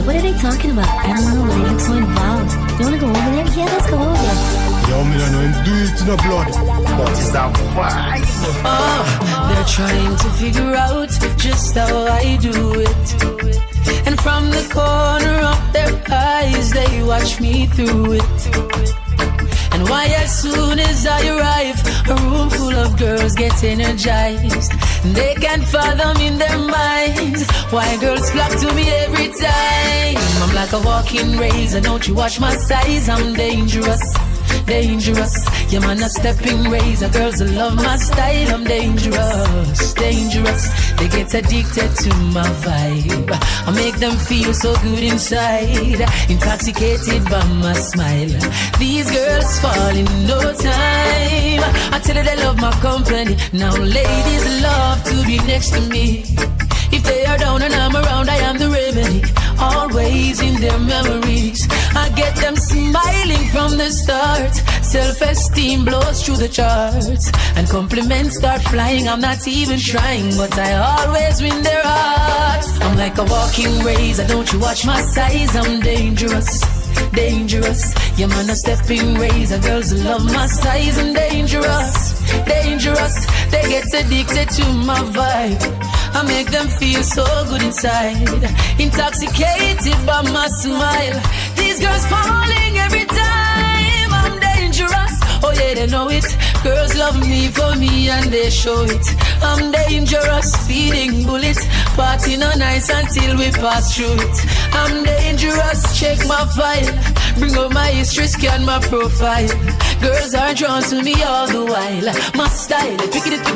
What are they talking about? I don't know, but they look so involved. You wanna go over there? Yeah, let's go over there. Yo, me don't know him do it in the blood, but it's a vibe. They're trying to figure out just how I do it. And from the corner of their eyes, they watch me through it. And why as soon as I arrive, a room full of girls get energized. They can't fathom in their minds why girls flock to me every time. I'm like a walking razor, don't you watch my size, I'm dangerous. Dangerous, yeah man, a stepping razor. Girls who love my style, I'm dangerous. Dangerous, they get addicted to my vibe. I make them feel so good inside, intoxicated by my smile. These girls fall in no time. I tell you they love my company. Now ladies love to be next to me. If they are down and I'm around, I am the remedy. Always in their memories, I get them smiling from the start. Self-esteem blows through the charts, and compliments start flying. I'm not even trying, but I always win their hearts. I'm like a walking razor, don't you watch my size, I'm dangerous. Dangerous, yeah man, a stepping razor. Girls who love my size, I'm dangerous. Dangerous, they get addicted to my vibe. I make them feel so good inside, intoxicated by my smile. These girls falling every time, I'm dangerous. Oh yeah, they know it. Girls love me for me and they show it. I'm dangerous, feeding bullets, partying on ice until we pass through it. I'm dangerous, check my file, bring up my history, scan my profile. Girls are drawn to me all the while. My style, pick it, wow.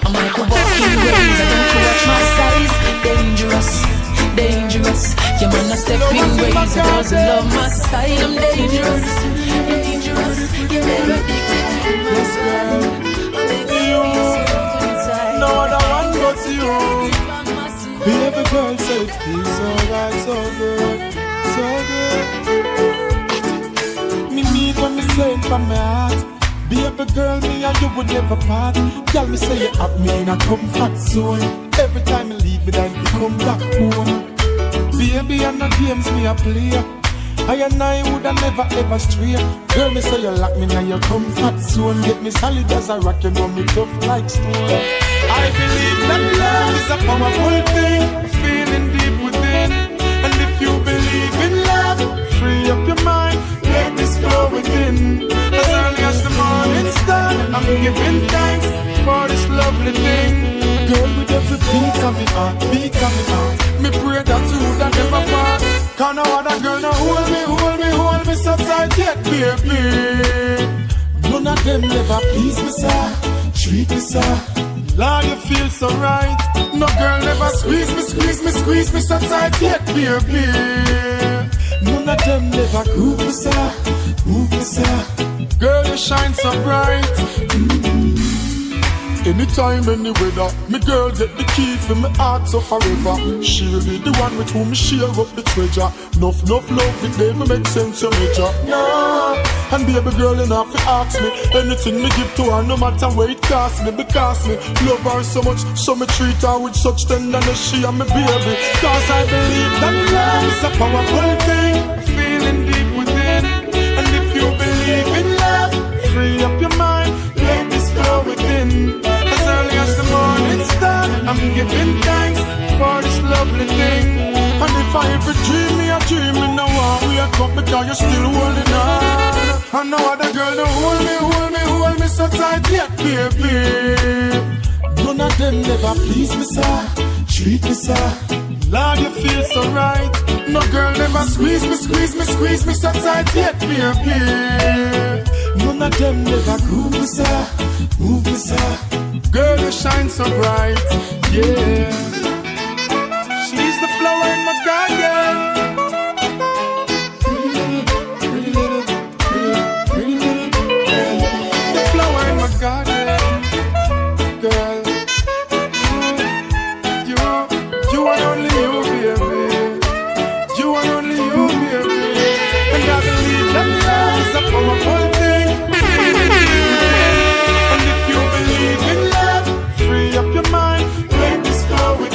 I'm like a walking razor, don't you watch my size? Dangerous, dangerous, yeah man, a stepping razor. Girls love my style, I'm dangerous. Dangerous, yeah, they're addicted to me. No other one but you. Baby girl said it feels so right, so good, so good. Me need when me say it from my heart. Baby girl, me and you would never part. Tell me say you have me in a comfort zone. Every time you leave me, then you come back home. Baby, I'm not games me a play. I and I woulda never ever stray. Girl, me say you lock me in your comfort zone. Get me solid as a rock, you know me tough like stone. I believe that love is a powerful thing, feeling deep within. And if you believe in love, free up your mind, let this flow within. As early as the morning's done, I'm giving thanks for this lovely thing. Girl, with every beat of me heart, beat of me heart, me pray that you woulda never part. Cause no other girl no hold me so tight yet, baby. None of them never please me, sir, treat me, sir. Lord, you feel so right. No girl never squeeze me so tight yet, baby. None of them never groove me, sir, move me, sir. Girl, you shine so bright. Anytime, any weather, me girl get the key for me heart so forever. She'll be the one with whom me share up the treasure. Enough love, it never make sense, you major. No, and baby girl, you have to ask me anything me give to her, no matter where it costs me. Because me love her so much, so me treat her with such tenderness. She and me baby. Cause I believe that love is a powerful thing, feeling deep within. And if you believe in love, free up your mind, let this flow within. As early as the morning's done, I'm giving thanks for this lovely thing. And if I ever dream me a dream, me no want wake up because you're still holding on. And no other girl no hold me so tight yet, baby. None of them never please me, sir, treat me, sir. Lord, you feel so right. No girl never squeeze me so tight yet, baby. None of them never groove me, sir, move me, sir. Girl, you shine so bright, yeah. She's the flower in my garden. Pretty little, the flower in my garden. Girl, you and only you, baby. You and only you, baby. And I believe that love is a powerful thing. And if you believe in love, free up your mind, let this flow with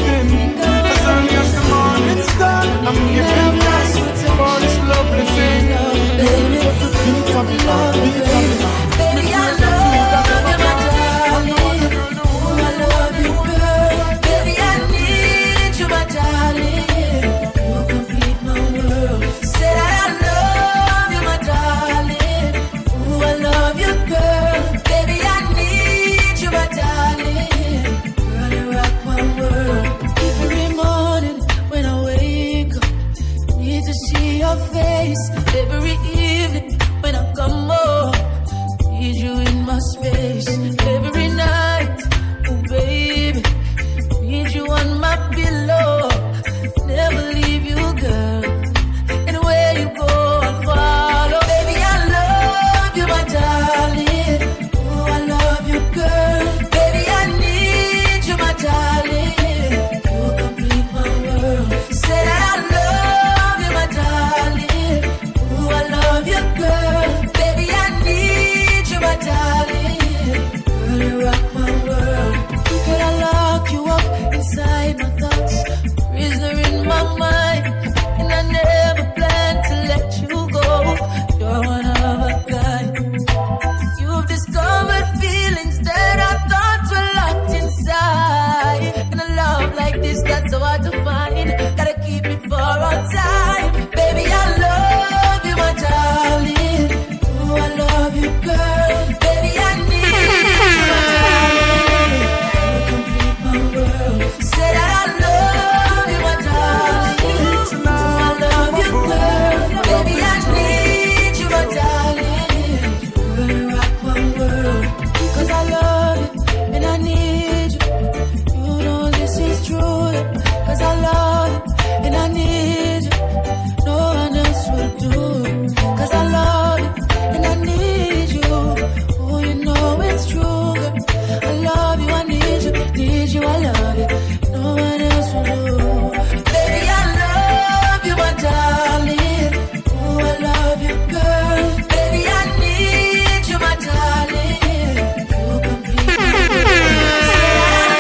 so hard to find. Gotta keep it for all time. Baby, I love you, my darling. Oh, I love you, girl. Baby, I need you, my darling. You complete my world. Said I love you, my darling. Oh, I love you, girl. Baby, I need you, my darling. You're rock my world. 'Cause I love you and I need you. You know this is true. 'Cause I love you and I need you. No one else will do. 'Cause I love you and I need you. Oh, you know it's true. I love you, I need you, I love you. No one else will do. Baby, I love you, my darling. Oh, I love you, girl. Baby, I need you, my darling. You complete my world. Say I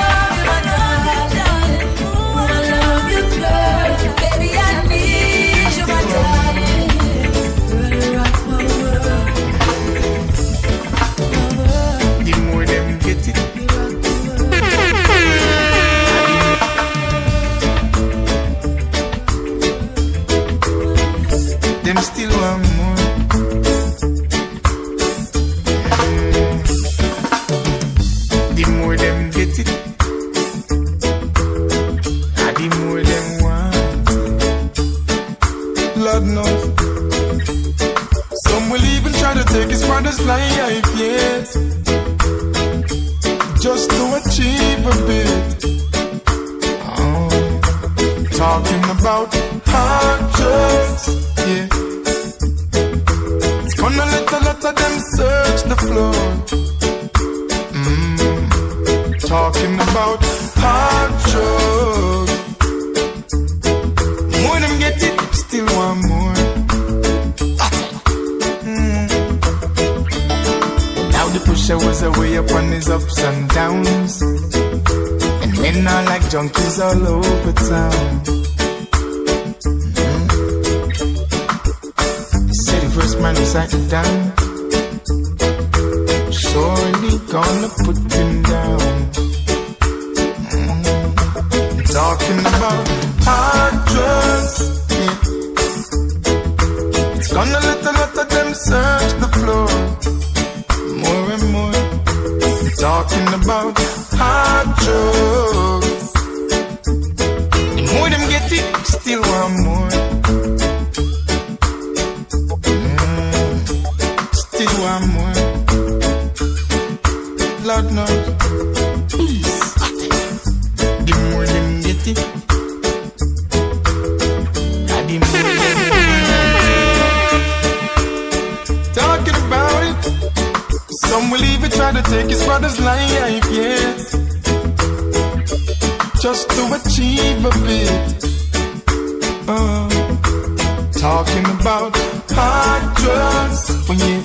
love you, my darling. Oh, I love you, girl. Baby, I need you, my darling. Girl, you rock my world. My world. The more them get it, You rock my world. them still want more. The more them get it, the more them want. Lord knows. Some will even try to take his brother's life, yes, just to achieve a bit. Oh, talking about hard drugs, yeah. It's gonna let a lot of them search the floor. Talking about hard drugs. More them get it, still want more. Now the pusher was away up on his ups and downs, and men are like junkies all over town. Say the first man who sat down, surely gonna put him down. Talking about hard drugs, yeah. It's gonna let a lot of them search the floor. More and more. Talking about hard drugs. The more them get it, still want more. Still want more. Lord knows. Please. The more them get it, the more them talking about it. Some will even try to take his brother's life, yes, just to achieve a bit. Talking about hard drugs, oh yeah.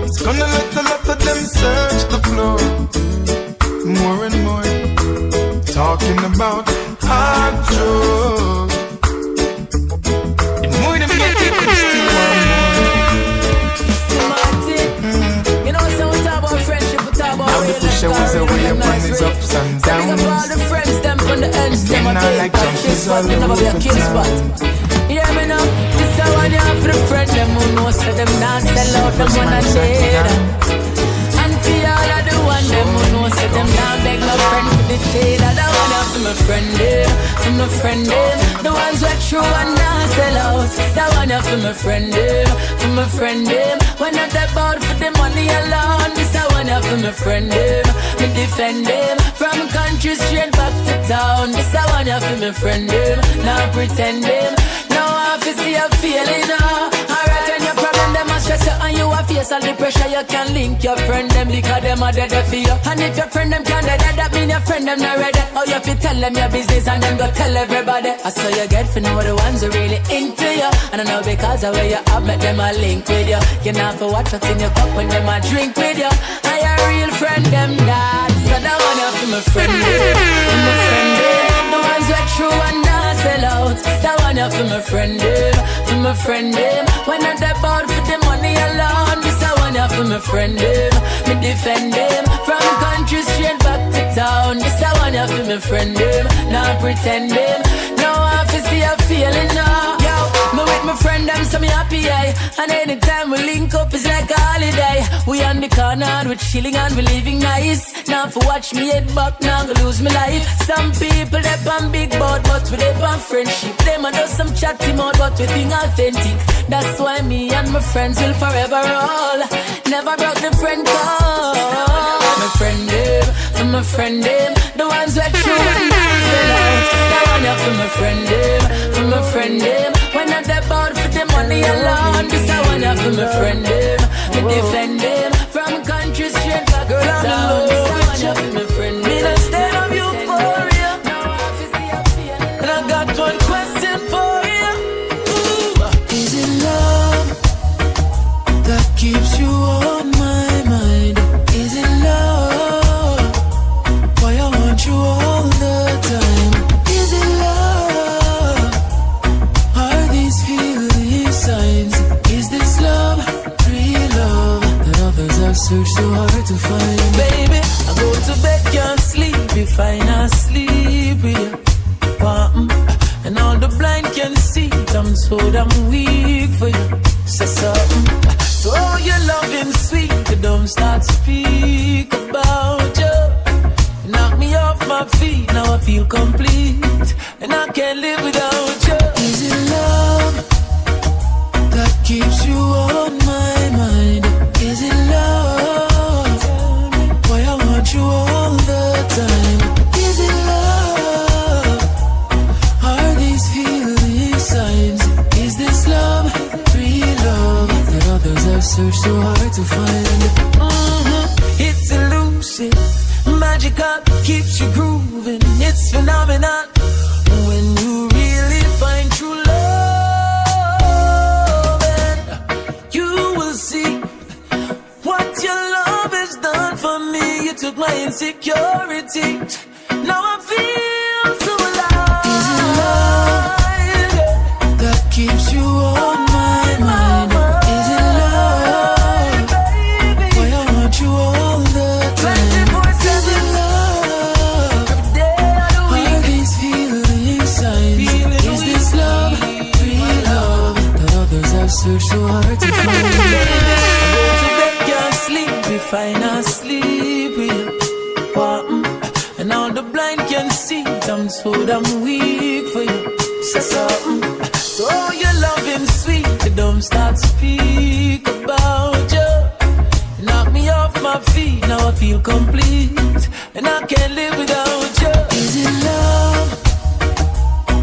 It's gonna let a lot of them search the floor. More and more. Talking about hard drugs. The more them get it, they still want more. You know, so we talk about friendship, we talk about Now the pusher was away upon his ups and downs. all the friends, them from the ends, them Men a are big like bad junkies kiss spot, all they never be a over kiss spot. town. You hear me now? This is one you have for the friend, them who know, so them not sell out, them wanna share. And for all of the one, them who know, so them not beg no friend for the shade. I don't want for my friend, them, for my friend, them. The ones who are true and not sell out. That one for my friend, them, for my friend, them. When not about for the money alone, this I want for my friend, them. Me defend them from country straight back to town. This I want for my friend, them. Not pretend them. Now I have to see a feeling, alright, when your problem, them a stress you and you a face all the pressure. You can link your friend them because them are dead for you. And if your friend them can't dead, that mean your friend them not ready. Oh, you have to tell them your business and then go tell everybody. I saw you get for know the ones who really into you. And I know because of where you have, make them a link with you. You not for watch what's in your cup when them a drink with you. And your real friend them that. So that one you for my friend, my friend, the ones who are true and not sell out. That one one for my friend them, for my friend them. When I step out for the money alone, this I one for my friend them. Me defend them from country straight back to town. This I one for my friend them, not pretend them. Now I have to see a feeling now. Yo, me with my friend them, so me happy, aye. And anytime we link up, it's like a holiday. We on the corner, we chilling and we living nice. Now for watch me head back, now go lose my life. Some people they on big boat, but we they on friendship. Them a do some chatty mode, but we think authentic. That's why me and my friends will forever roll. Never broke the friend code. My friend them, for my friend them, the ones that true and sell out. That one up for my friend them, for my friend them. When I step out for the money alone, this I one up for my friend them. Me defend them from country straight back to town. This I one up for my friend them. In a state of euphoria, now I feel see a feeling. And I got one question for you. Is it love that keeps you on my mind? Is it love? Why I want you all the time? Is it love? Are these feeling signs? Is this love, real love, that others have searched so hard to find? Baby, I go to bed, can't sleep if I not sleep with you. And all the blind can see it, I'm so damn weak for you. Say something. So your loving sweet, you don't start speak about you. You knock me off my feet, now I feel complete, and I can't live without you. Is it love that keeps you on my mind? Is it love? Why I want you all the time? Is it love? Are these feeling signs? Is this love, real love, that others have searched so hard to find? It's elusive, magical, keeps you grooving. It's phenomenal when you really find true love, and you will see what your love has done for me. You took my insecurity, now I feel so alive. Is it love that keeps you on my mind? Is it love? Why I want you all the time? Is it love? Are these feeling signs? Is this love, real love, that others have searched so hard to find? I go to bed, can't sleep if I not sleep with you. And all the blind can see it, I'm so damn weak for you. Say something. So your loving sweet, you don't start speak about you. You knock me off my feet, now I feel complete, and I can't live without you. Is it love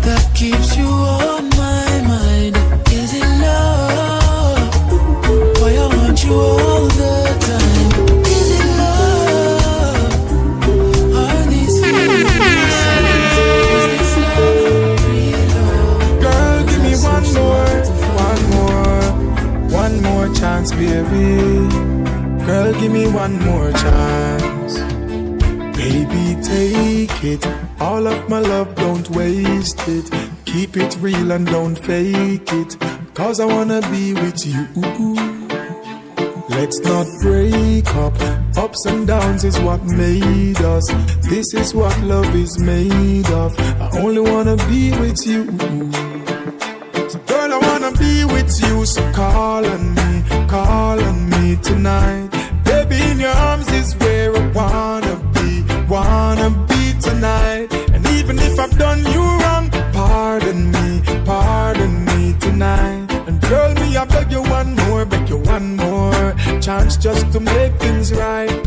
that keeps you on my mind? Is it love? Why I want you all the time? Is it love? Are these feelings signs? Is this love, real love? Girl, give me one more chance, baby. Girl, give me one more chance. Baby, take it. All of my love, don't waste it. Keep it real and don't fake it, 'cause I wanna be with you. Let's not break up. Ups and downs is what made us. This is what love is made of. I only wanna be with you. So girl, I wanna be with you. So call on me tonight. Baby, in your arms is where I wanna be tonight. And even if I've done you wrong, pardon me tonight. And girl, me I beg you one more chance just to make things right.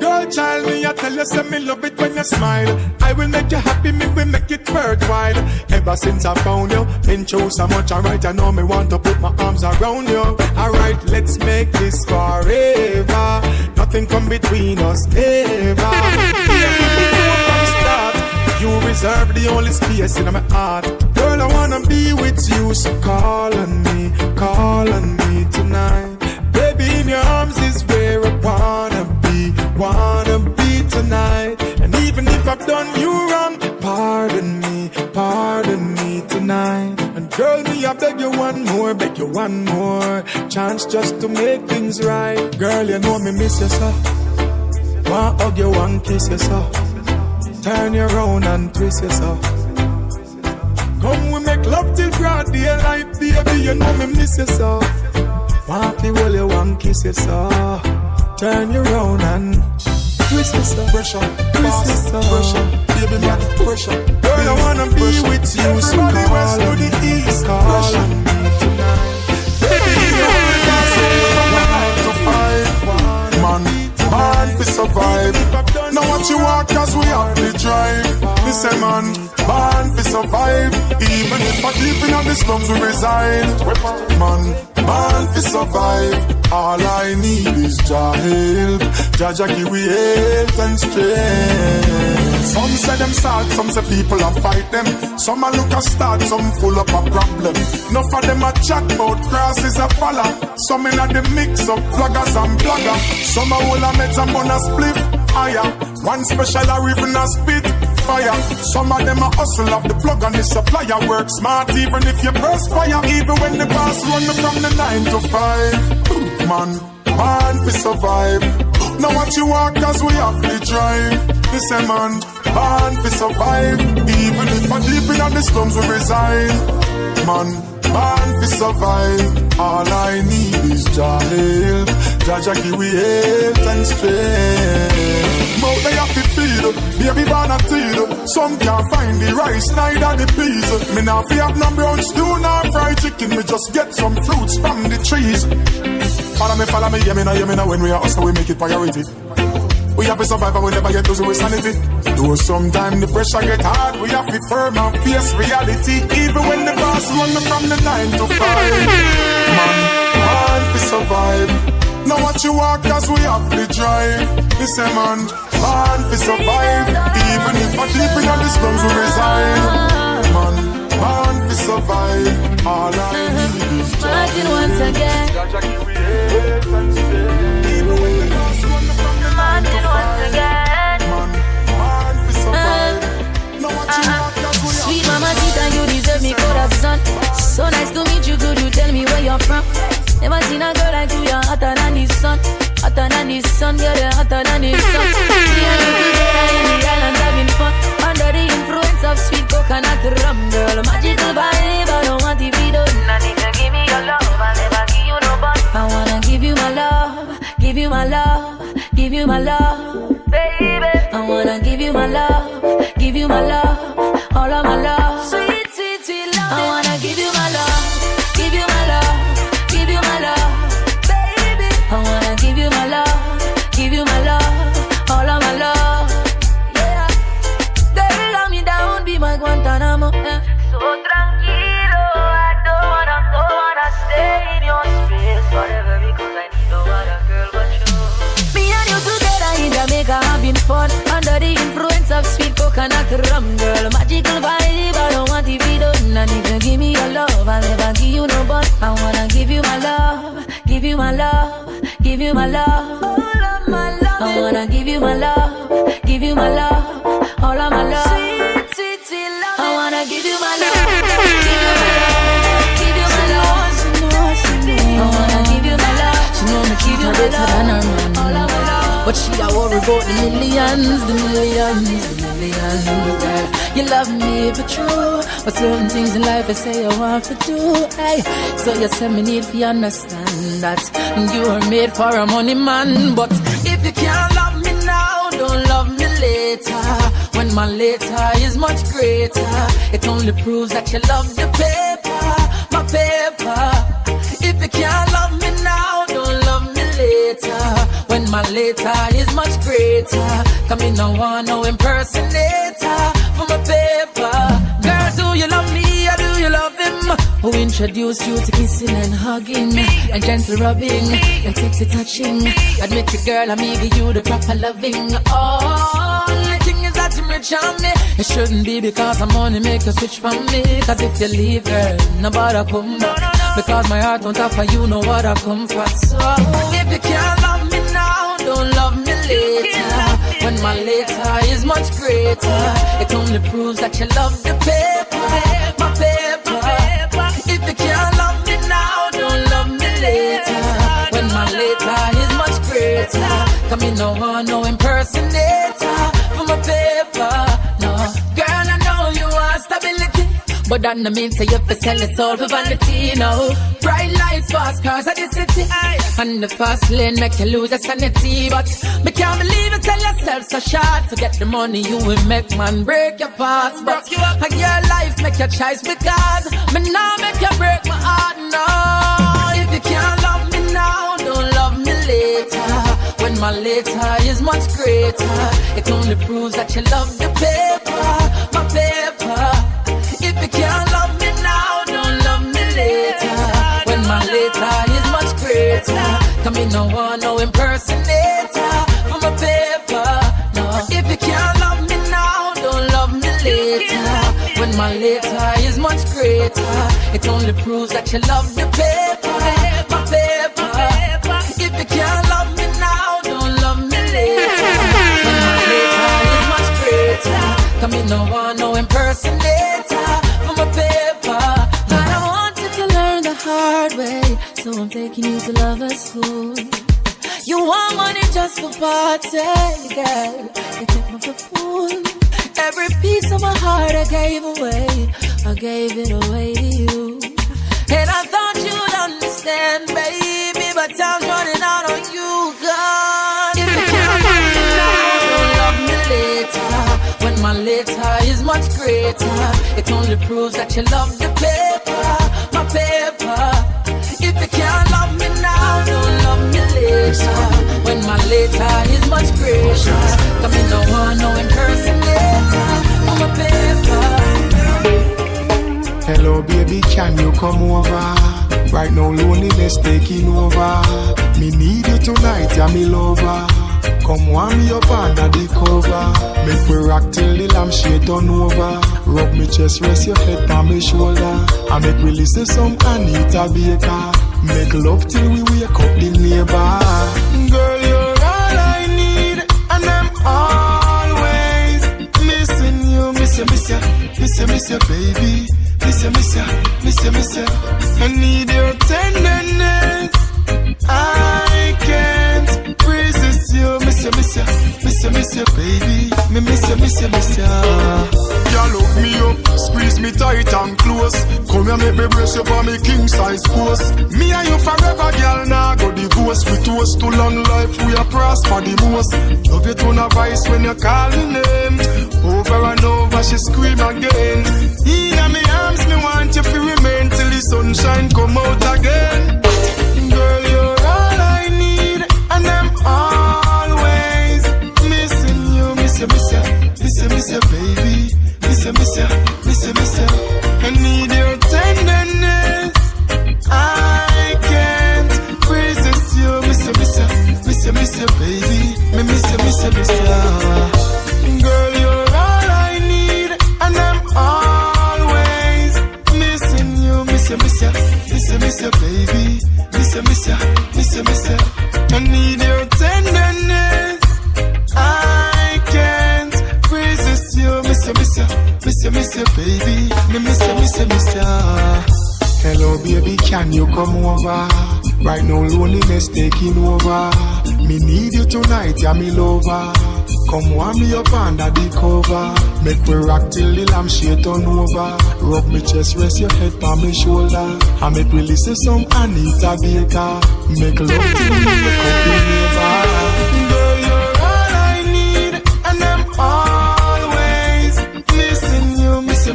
Girl, child, me I tell you, say me love it when you smile. I will make you happy, me will make it worthwhile. Ever since I found you, been through so much, alright, I know me want to put my arms around you. Alright, let's make this forever. Nothing come between us, ever. From start, you reserve the only space in my heart. Girl, I wanna be with you, so call on me tonight. And girl, me I beg you one more chance just to make things right. Girl, you know me miss you so. Want hug you, want kiss you so. Turn you around and twist you so. Come we make love till broad daylight, baby. You know me miss you so. Want to hold you, want kiss you so. Turn you around and twist you so. Pressure, twist you so. Pressure, baby, man, pressure. Girl, I wanna be with you. Everybody west to the east. Pressure tonight. Baby, you always from the 9 to 5. Man, born to survive. Now what you want, cause we have to drive. Me say man, born to survive. Even if I deep in the slums we reside. Man, born to survive. All I need is Jah help. Jah give we health and strength. Some say them start, some say people a fight them. Some a look a start, some full up a problem. Enough of them a chat about crosses a follow. Some in a the mix up vloggers and blogger. Some a hold a meds and bun a split higher. One special a even a spit fire. Some of them a hustle of the plug and the supplier. Work smart even if you burst fire. Even when the boss run from the 9 to 5. Man, born to survive. Now what you want, cause we have to drive. This a man, born to survive. Even if I deep in the slums we reside. Man, born to survive. All I need is Jah help. Jah give we health and strength. But they have to feed, baby born a teed. Some can't find the rice, neither the peas. Me now fi have no brown stew, nor fried chicken. Me just get some fruits from the trees. Follow me, yeah me now. When we are hustle, we make it priority. We have to survive and we never get losing with sanity. Though sometimes the pressure get hard, we have to firm and face reality. Even when the boss run from the 9 to 5. Man, born to survive. Now what you want, cause we have to drive. This a man, born to survive. Even if I deep in the slums we reside. Man, born to survive. All I need is Martin once again. Even when the boss run from the 9 to 5. Man, born to survive. Now what you want, cause we have to Sweet mama Tita, you deserve me corazón. So nice to meet you, could you tell me where you're from? Never seen a girl like you, you're hotter than the sun. Hotter than the sun, girl, you're hotter than the sun. Me and you together in the island having fun. Under the influence of sweet coconut rum, girl. Magical vibe, I don't want to be done. I need to give me your love, I'll never give you no bun. I wanna give you my love, give you my love, give you my love, baby. I wanna give you my love, give you my love, all of my love. Sweet, sweet, sweet love. I wanna give you my love, give you my love. Give you my love, baby. I wanna give you my love, give you my love, all of my love. Yeah, girl, love me down, be my Guantanamo. So tranquilo, I don't wanna stay in your space forever because I need no other girl but you. Me and you together in Jamaica having fun under the influence of sweet coconut rum, girl. Magical vibe, I don't want to be done. I need to give me your love, I'll never give you no but. I wanna give you my love, give you my love, give you my love, all of my love. I wanna give you my love, give you my love, all of my love. Sweet, sweet, sweet love. I wanna give you my love, give you my love, give you my love. I wanna give you my love. She know me keep you better than her man, all of my love. But she a worry about the millions, the millions, the millions. Girl, you love me for true, but certain things in life I say I want to do. Hey, so you say me need to understand that you are made for a money man. But if you can't love me now, don't love me later. When my later is much greater, it only proves that you love the paper, my paper. If you can't love me now, don't love me later. When my later is much greater, come in, no one, no impersonator for my paper. Girl, do you love me or do you love him? Who introduced you to kissing and hugging and gentle rubbing and sexy touching? Admit it, girl, I'm giving you the proper loving. Oh, the thing is that you rich on me. It shouldn't be because I'm money make you switch from me. Cause if you leave, girl, nobody come back. Because my heart won't offer you no other comfort. So if you can't love me now, don't love me later. When my later is much greater, it only proves that you love the paper, my paper. Come in, no one, no impersonator for my paper, no. Girl, I know you want stability, but that no mean say you fi sell it all for vanity, no. Bright lights, fast cars at the city, and the fast lane make you lose your sanity. But me can't believe you tell yourself so short. To get the money you will make man break your parts. But a your life make your choice because me now make you break my heart, no. If you can't love me now, don't love me later. When my later is much greater, it only proves that you love the paper, my paper. If you can't love me now, don't love me later. When my later is much greater, come in, no one, no impersonator for my paper, no. If you can't love me now, don't love me later. When my later is much greater, it only proves that you love the paper, my paper. If you can't love me now, don't love me later. When my later is much greater, come in, no one, no impersonator for my paper. I wanted to learn the hard way, so I'm taking you to lover's school. You want money just for party, girl. You take me for fool. Every piece of my heart I gave away, I gave it away to you. And I thought you'd understand, baby, but time's running out on you, God. If you can't love me now, don't love me later. When my later is much greater, it only proves that you love the paper, my paper. If you can't love me now, don't love me later. When my later is much greater, come in, no one, no impersonator for my paper. Hello baby, can you come over? Right now loneliness taking over. Me need you tonight, yeah me lover. Come warm me up under the cover. Make me rock till the lampshade turn over. Rub me chest, rest your head on my shoulder. I make me listen some Anita Baker. Make love till we wake up the neighbor. Girl, you're all I need, and I'm always missing you. Miss you, baby. Miss you. I need your tenderness. I can't resist you. Miss you, baby. Me miss you. Girl, look me up, squeeze me tight and close. Come here, make me brace you for me king size post. Me and you forever, girl, now go divorce. We toast to long life, we are prosper the most. Love you to no voice when you call me name. Over and over, she scream again. In my arms, me want you to remain till the sunshine come out again. Girl, you're all I need, and I'm always missing you. Miss you, baby. Miss you. I need your tenderness. I can't resist you. Miss you, baby. Me miss you. Girl, you're all I need, and I'm always missing you. Miss you, baby. Miss you. I need your tenderness. I can't resist you. Miss you, baby. Me miss you. Hello, baby, can you come over? Right now, loneliness taking over. Me need you tonight, yeah, me lover. Come warm me up under the cover. Make me rock till the lampshade turn over. Rub me chest, rest your head on my shoulder. I make me listen some Anita Baker. Make love till we wake up the neighbor. Girl, you're all I need, and I'm always missing you. Miss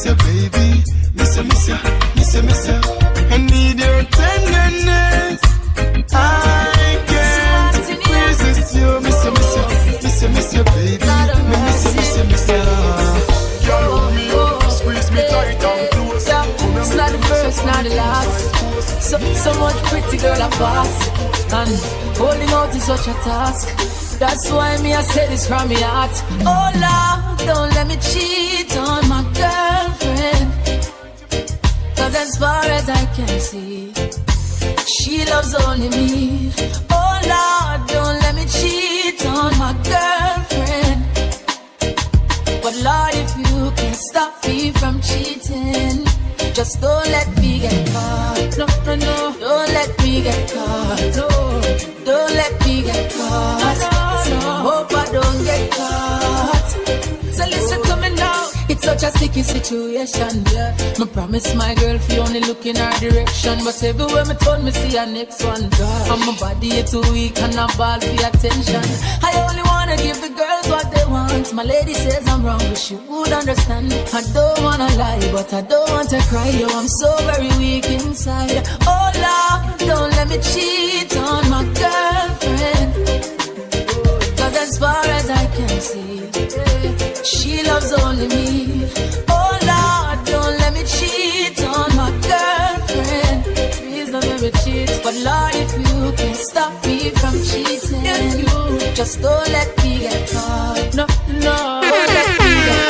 you, baby. Miss you. I need your tenderness. I can't resist you. Miss you, baby. Miss you. Girl, hold me up, squeeze me tight and close. It's not the first, not the last. So much pretty girl I pass, and holding out is such a task. That's why me I say this from my heart. Oh Lord, don't let me cheat on my girlfriend. 'Cause as far as I can see, she loves only me. Oh Lord, don't let me cheat on my girlfriend. But Lord, if you can stop me from cheating, just don't let me get caught. No, don't let me get caught. No, don't let me get get caught. So I hope I don't get caught. So listen to me now. It's such a sticky situation, yeah. Me promise my girl fi only look in her direction, but everywhere me turn, me see her next one. And my body is too weak and I'm ball for attention. I only wanna give the girls what they want. My lady says I'm wrong, but she would understand. I don't wanna lie, but I don't want to cry. Yo, I'm so very weak inside. Oh Lord, don't let me cheat on my girlfriend. Cause as far as I can see, she loves only me. Oh Lord, don't let me cheat on my girlfriend. Please don't let me cheat. But Lord, if you can stop me from cheating, if you just don't let me get caught. No, no, don't let me get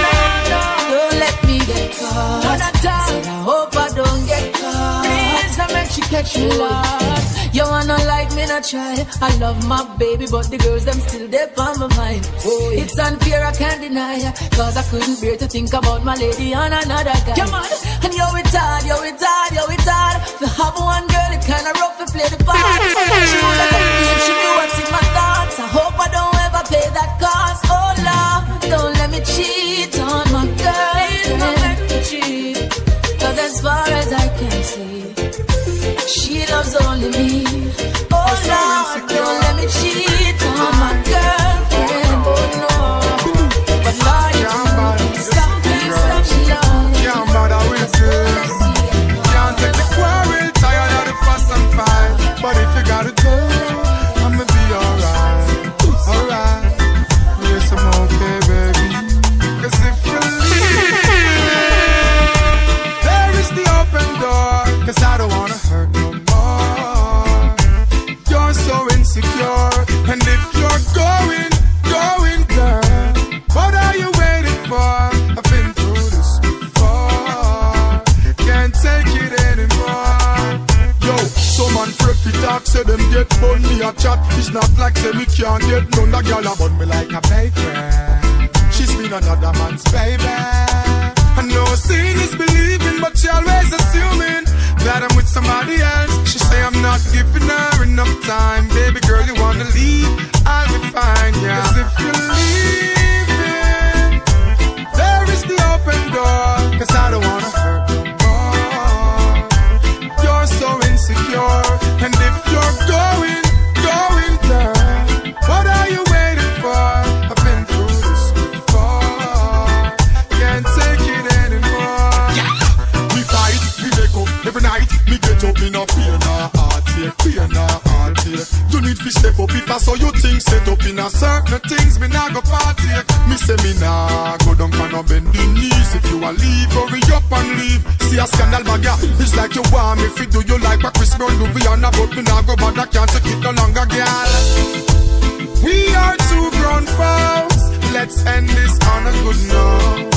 caught. Don't let me get caught. Said I hope I don't get caught. Please don't make she catch me, Lord. You wanna like me, not try. I love my baby, but the girls, them still there on my mind. Oh, yeah. It's unfair, I can't deny. Cause I couldn't bear to think about my lady on another guy. Come on, and yo, it's hard, yo, it's hard, yo, it's hard. To have one girl, it kinda rough to play the part. She would have left me if she knew what's in my thoughts. I hope I don't ever pay that cost. Oh Lord, don't let me cheat on my girl. Please don't make me cheat. Cause as far as I can see, she loves only me. Oh Lord, don't let me cheat on my girlfriend. Oh no, but Lord, you stop me, love. Can't bother with this. Can't take the quarrel, tired of the fuss and fight. But if you gotta go, I'ma be alright. Alright, yes I'm okay, baby. Cause if you leave, there is the open door. Cause I don't wanna hurt no more. You're so insecure. And if you're going, girl, what are you waiting for? I've been through this before. Can't take it anymore. Yo, some man freak it talk, say them get bun me a chat. It's not like say me can't get none. The girl a bun me like a baby. She's been another man's baby. I know seeing is believing, but she always assuming that I'm with somebody else. She say I'm not giving her enough time. Baby girl, you wanna leave? I'll be fine, yeah. Cause if you're leaving, there is the open door. Cause I don't wanna hurt no more. You're so insecure. And if you're going, girl, what are you waiting for? I've been through this before. Can't take it anymore. Yeah. We fight, we make up every night. Me get up in a fear, nah heartache, fear, nah heartache. You need to step up if I saw you things set up in a certain things. Me nah go partake. Me say me nah go down for no bending knees. If you a leave, hurry up and leave. See a scandal bag, yeah. It's like you want me fi do you like what Chris Brown do. We on about me nah go bad. I can't take it no longer, girl. We are two grown folks. Let's end this on a good note.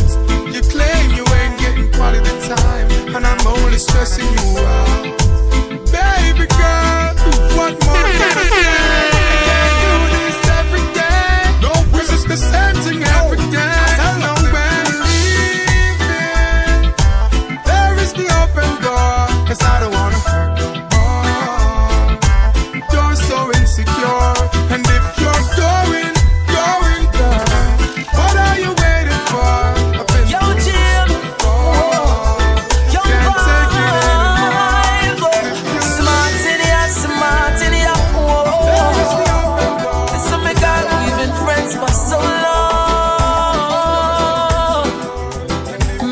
You claim you ain't getting quality time, and I'm only stressing you out. Baby girl, what more can I say? I can't do this every day. No, this is the same thing every day. No, when leaving, there is the open door. Cause I don't wanna hurt no more. You're so insecure. And if you're going, girl, what are you waiting for? I've been Yo, Jim. Yo, can't take it anymore. smart in the whoa. This is my girl, we've been friends for so long.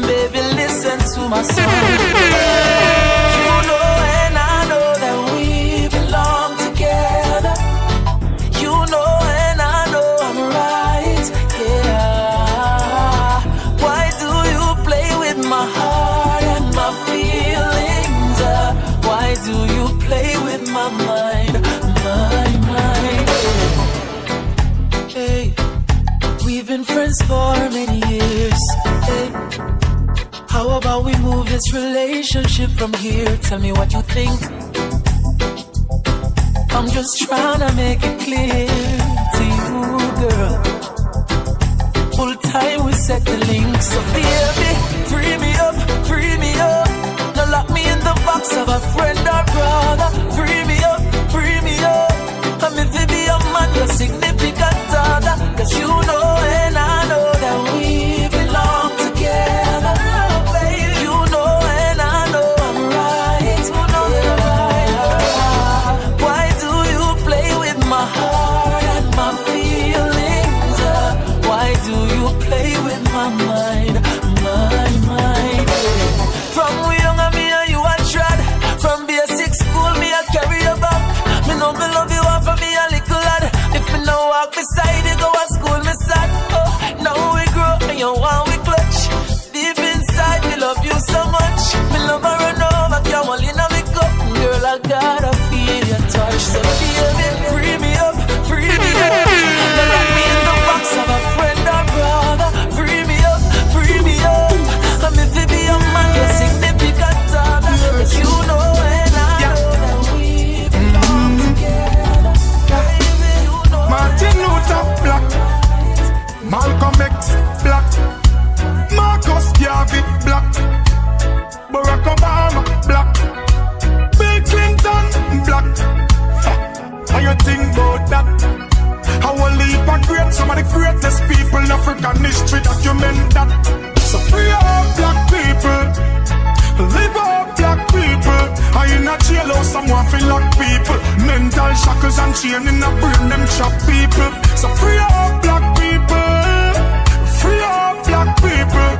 Baby, listen to my song. You know and I know that we belong together. You know and I know I'm right, yeah. Why do you play with my heart and my feelings? Why do you play with my mind, my mind? Hey, we've been friends for many years. Hey, how about we move this relationship from here? Tell me what you think. I'm just trying to make it clear to you, girl. Full time we set the link. So baby, free me up, free me up. Now lock me in the box of a friend or brother. Free me up, free me up. I'm if it know me love you all for me a little lad. If me no walk beside you, go to school, me sad. Oh, now we grow and you want we clutch. Deep inside, me love you so much. Me love her run over, can't hold in a me cup. Girl, I gotta feel your touch. So baby, free me up, free me up. Don't lock me in the box of a friend or brother. Free me up, free me up. I'm if it be a man, you're significant other. But you know when I know that we belong together. Baby, you know Martin Luther Black, Malcolm X Black, Marcus Garvey Black, Barack Obama Black, Bill Clinton Black. How you think about that? How a leap of great, some of the greatest people in African history document that. So free up black people, live up black people. I in a jailhouse, someone feel like people. Mental shackles and chain in a brain, them trap people. So free up black people, free up black people.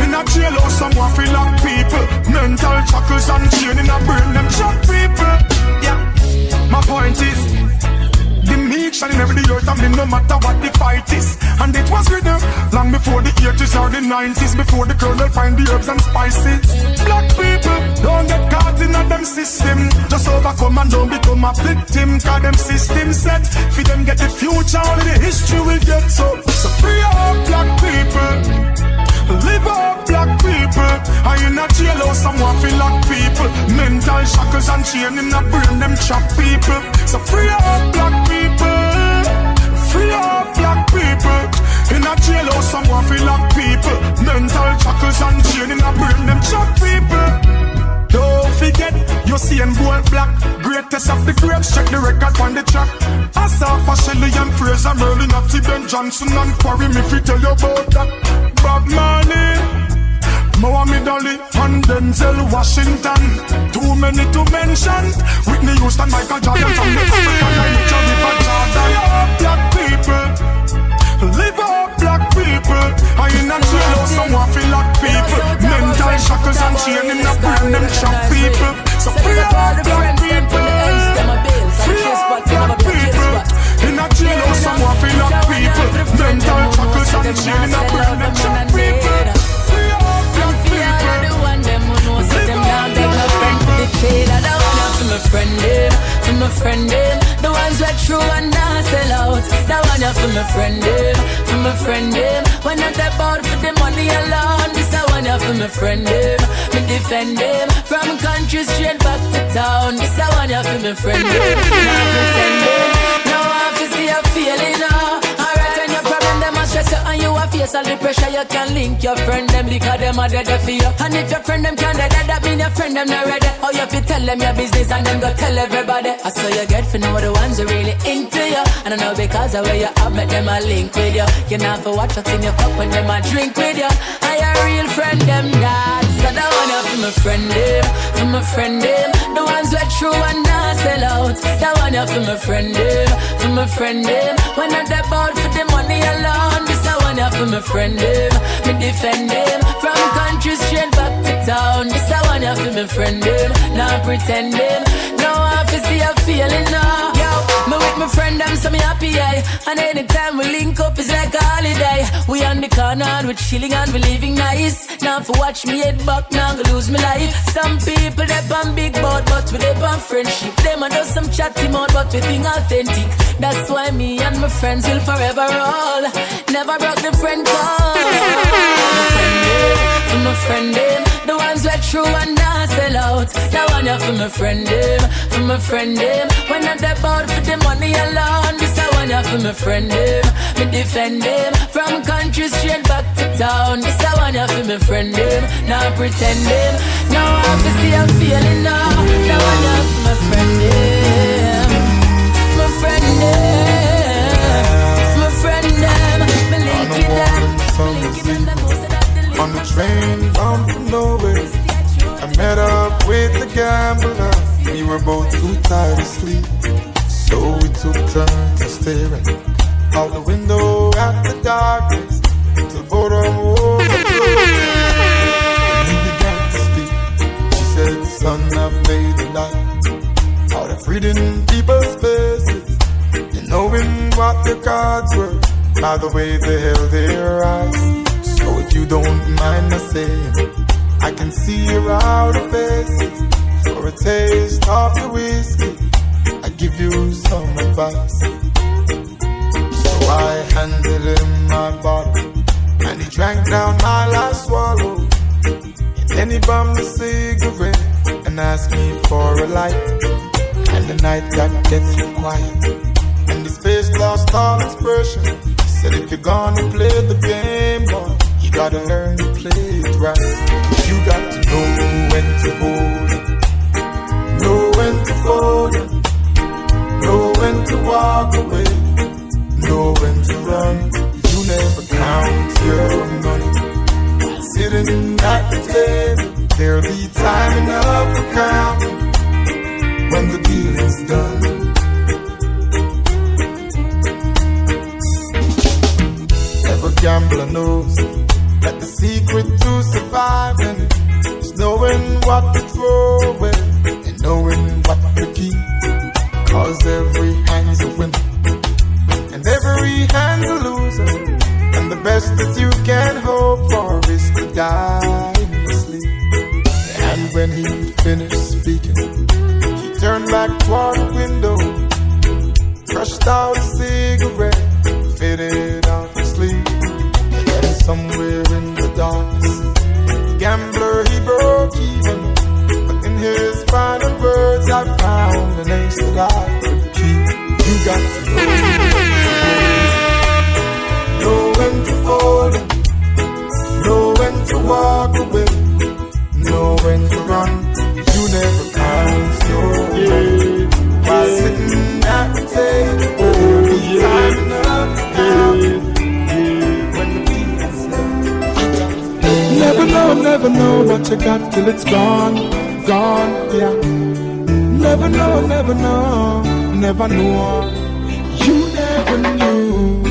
In a jailhouse, someone feel like people. Mental shackles and chain in a brain, them trap people. Yeah, my point is, the meek shall never the earth, I mean no matter what the fight is. And it was written long before the 80s or the 90s, before the colonel find the herbs and spices. Black people, don't get caught in a them system. Just overcome and don't become a victim. Cause them system set, for them get the future, only the history will get. So free up black people, live up black people. I in a jailhouse, someone feel like people. Mental shackles and chain in a brain, them trap people. So free up black people, free up black people. In a jailhouse, someone feel like people. Mental shackles and chain in a brain, them trap people. Don't forget, you see and gold black. Greatest of the greats, check the record on the track. Asaf, Shelly and Fraser, Merlin, Natty, Ben Johnson and Quarry, me fi tell you about that. Bob Marley, Muhammad Ali, and Denzel Washington. Too many to mention. Whitney Houston, Michael Jordan, from the African and Johnny Jordan. Black people, live up black people. I in a jail, someone feel like people. Mental shackles and chain in a brain, them trap people. So free up black people, free up black people. In a jail, someone feel like people. Mental shackles and chain in a brain, them trap people. Free up black people. the one them who knows that them now beg my friend for the trade. I don't want to my friend them, for my friend them. The ones that true and not sell out. That one for my friend them, for my friend them. When I step out for the money alone, this I want for my friend them. Me defend them from country straight back to town. This I want for my friend them. Not pretend them. Now I have to see a feeling now. Alright, when your problem them a stress you and you a face all the pressure, you can link your friend them because them are dead for you. And if your friend them can't dead, that mean your friend them not ready. Or you fi tell them your business and them go tell everybody. I saw you get for know the ones who really into you. And I know because of where you have met them a link with you. You not for watch what's in your cup when them a drink with you. I a real friend them that. So that one you for my friend them, for my friend them. The ones who are true and not sell out. That one you for my friend them, for my friend them. When I step out for the money alone, this I want you for my friend them. Me defend them from country straight back to town. This I want you for my friend them. Not pretend them. Now I have to see a feeling now. Yo, me with my friend them so me happy, yeah. And anytime we link up it's like a holiday. We on the corner and we chilling and we living nice. Now for watch me head back, now go lose my life. Some people they on big boat, but we they on friendship. Them and do some chatty mouth, but we think authentic. That's why me and my friends will forever roll. Never broke the friend call. For my friend them, the ones that true and not sell out. That one you for my friend them, for my friend them. When I step out for the money alone, this I want you for my friend them. Me defend them from country straight back to town. This I want you for my friend them. Not pretend them. Now I have to see I'm feeling now. That one you for my friend them, my friend them, my friend them. Me link it them, me link it them. On the train bound for nowhere, I met up with the gambler. We were both too tired to sleep, so we took turns staring out the window at the darkness till both of them overflowed. And he began to speak. He said, "Son, I've made a lot out of reading people's faces and knowing what their cards were by the way they held their eyes. So if you don't mind me saying, I can see your outer faces. For a taste of your whiskey, I give you some advice. So I handed him my bottle, and he drank down my last swallow. And then he bummed a cigarette and asked me for a light. And the night got deathly quiet, and his face lost all expression. He said, if you're gonna play the game, boy, you gotta learn to play it right. You got to know when to hold it, know when to fold it, know when to walk away, know when to run. You never count your money while sitting at the table. There'll be time enough for counting when the deal is done. Every gambler knows that the secret to surviving is knowing what to throw away and knowing what to keep. Cause every hand's a winner and every hand's a loser, and the best that you can hope for is to die in your sleep. And when he finished speaking, he turned back toward the window, crushed out a cigarette, faded off to sleep. And then somewhere in the darkness, the gambler he broke even, but in his final words I found an ace that I could keep. You got to know when to fold it, know when to walk away, know when to run. You never count your money while sitting at the table. There'll be time enough to count when the deal is done. Never know what you got till it's gone, gone, yeah. Never know, never know. You never knew,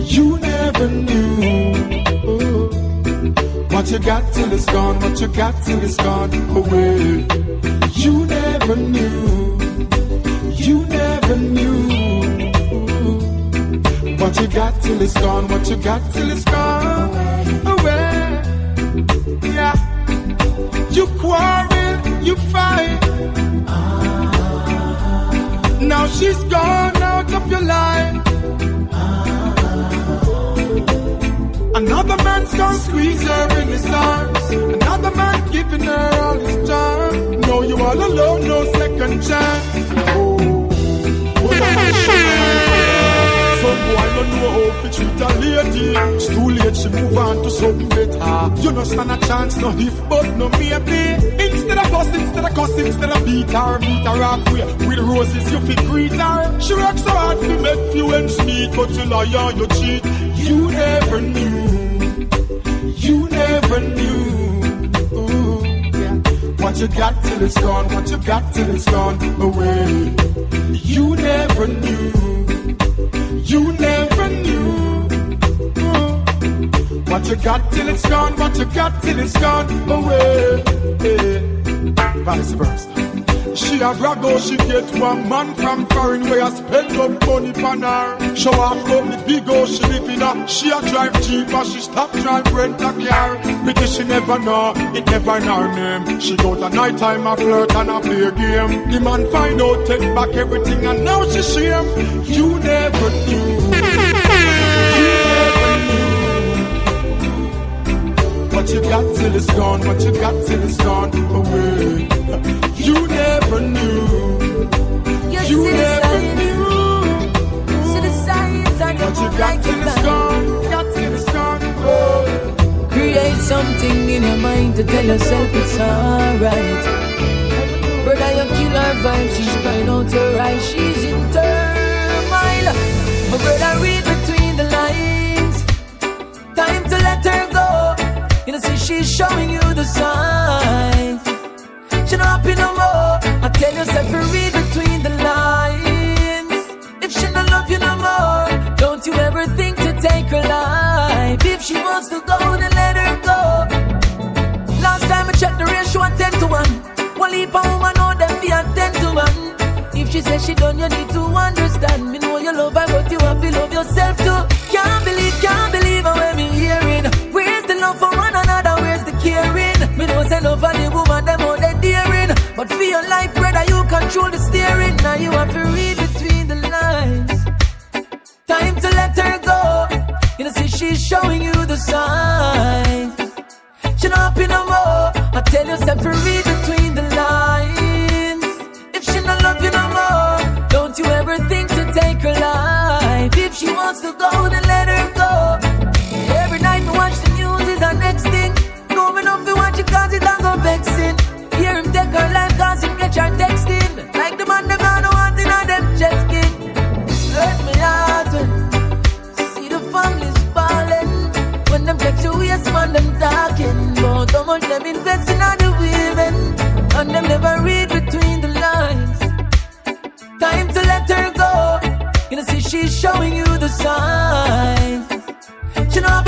you never knew. What you got till it's gone, what you got till it's gone away. You never knew, you never knew. What you got till it's gone, what you got till it's gone away. Yeah, you quarrel, you fight. Now she's gone out of your life. Another man's gonna squeeze her in his arms. Another man giving her all his charm. No, you all alone, no second chance. Oh, some boy don't know how to treat a lady. It's too late, she move on to something better. You no stand a chance, no if but no maybe. Instead of cuss, instead of beat her halfway. With roses you fit greet her. She works so hard to make few ends meet, but you lie on your cheat. You never knew, you never knew. Ooh, yeah. What you got till it's gone, what you got till it's gone away. You never knew, you never knew. Ooh. What you got till it's gone, what you got till it's gone away. Vice versa. She a brag how she get one man from foreign where I spend up money on her. Show off about the big house she live in her. She a drive cheap and she stop drive rent a car. Because she never know, it never in her name. She go to night time a flirt and a play game. The man find out, take back everything and now she shame. You never knew, you never knew. What you got till it's gone, what you got till it's gone away. You never knew, you never knew. What you got till it's gone, got till it's gone. Oh. Create something in your mind to tell yourself it's alright. Brother, you kill her vibe, she's crying out her eyes, she's in turmoil. But brother, read between the lines. Time to let her go. You know, see she's showing you the signs. She not happy no more. I tell yourself to read between the lines. If she don't love you no more, don't you ever think to take her life. If she wants to go, then let her go. Last time I checked the ratio at 10 to 1. One leap a woman on them be at 10 to 1. say she done, you need to understand. Me know you love her, but you have to love yourself too. Can't believe how when me hearing. Where's the love for one another? Where's the caring? Me know say love for the woman, them all they daring. But for your life, brother, you control the steering. Now you have to read between the lines. Time to let her go. You know, see she's showing you the signs. She not happy no more. I tell you, step to read between the lines. If she not love you no more, don't you ever think to take her life. If she wants to go, then let her go. Every night we watch the news is our next thing. No me know if you watch it cause it don't go vexing. Hear him take her life cause him catch her texting. Like the man them I don't want in a them chest skin. Hurt me heart when see the families falling. When them text you yes man them talking. But how much them investing on the women. And them never read between the lines. Time to let her go. You know see she's showing you the signs. She know